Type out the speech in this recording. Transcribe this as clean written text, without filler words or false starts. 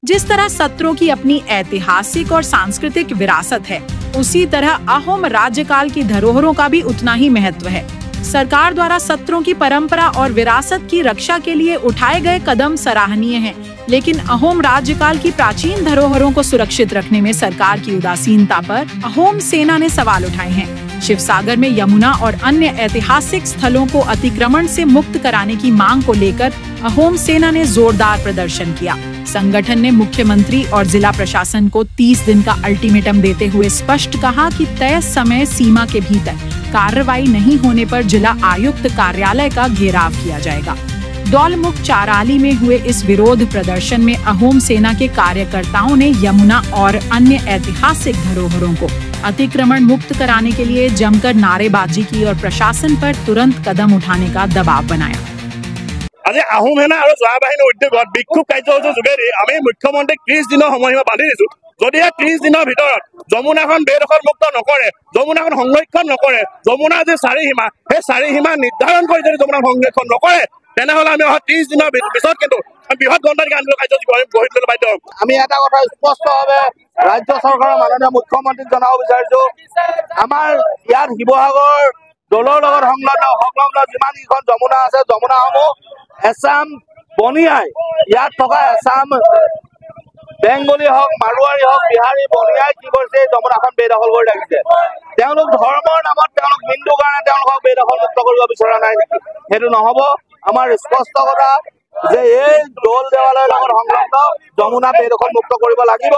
जिस तरह सत्रों की अपनी ऐतिहासिक और सांस्कृतिक विरासत है, उसी तरह अहोम राज्यकाल की धरोहरों का भी उतना ही महत्व है। सरकार द्वारा सत्रों की परंपरा और विरासत की रक्षा के लिए उठाए गए कदम सराहनीय हैं, लेकिन अहोम राज्यकाल की प्राचीन धरोहरों को सुरक्षित रखने में सरकार की उदासीनता पर अहोम सेना ने सवाल उठाए हैं। शिवसागर में यमुना और अन्य ऐतिहासिक स्थलों को अतिक्रमण से मुक्त कराने की मांग को लेकर अहोम सेना ने जोरदार प्रदर्शन किया। संगठन ने मुख्यमंत्री और जिला प्रशासन को 30 दिन का अल्टीमेटम देते हुए स्पष्ट कहा कि तय समय सीमा के भीतर कार्रवाई नहीं होने पर जिला आयुक्त कार्यालय का घेराव किया जाएगा। दौलमुख चाराली में हुए इस विरोध प्रदर्शन में अहोम सेना के कार्यकर्ताओं ने यमुना और अन्य ऐतिहासिक धरोहरों को अतिक्रमण मुक्त कराने के लिए जमकर नारेबाजी की और प्रशासन पर तुरंत कदम उठाने का दबाव बनाया। আজি আহোম সেনা আৰু জোৱা বাহিনীৰ উদ্যোগত বিক্ষোভ কাৰ্যসূচীৰ যোগেদি আমি মুখ্যমন্ত্ৰীক 30 দিনৰ সময়সীমা বান্ধি দিছো। যদি 30 দিনৰ ভিতৰত যমুনাখন বেদখল মুক্ত নকৰে, যমুনাখন সংৰক্ষণ নকৰে, যমুনা যে চাৰিসীমা সেই চাৰিসীমা নিৰ্ধাৰণ কৰি যদি যমুনা সংৰক্ষণ নকৰে, তেনেহলে আমি 30 দিনৰ পিছত কিন্তু বৃহৎ গণতান্ত্ৰিক আন্দোলন কাৰ্যসূচী গঢ়ি তুলিবলৈ বাধ্য হ'ম। আমি এটা কথা স্পষ্টভাৱে ৰাজ্য চৰকাৰৰ মাননীয় মুখ্যমন্ত্ৰীক জনাব বিচাৰিছো, আমাৰ ইয়াত শিৱসাগৰ দলৰ লগত সংলগ্ন যিমান কেইখন যমুনা আছে, যমুনাসমূহ এছাম বনিয়াই ইয়াত থকা এছাম বেংগলী হওক, মাৰোৱাৰী হওক, বিহাৰী বনিয়াই কি কৰিছে, যমুনাখন বেদখল কৰি ৰাখিছে। তেওঁলোক ধৰ্মৰ নামত তেওঁলোক হিন্দুৰ কাৰণে তেওঁলোকক বেদখল মুক্ত কৰিব বিচৰা নাই নেকি? সেইটো নহব। আমাৰ স্পষ্ট কথা যে এই দৌল দেৱালয়ৰ লগত সংলগ্ন যমুনা বেদখল মুক্ত কৰিব লাগিব।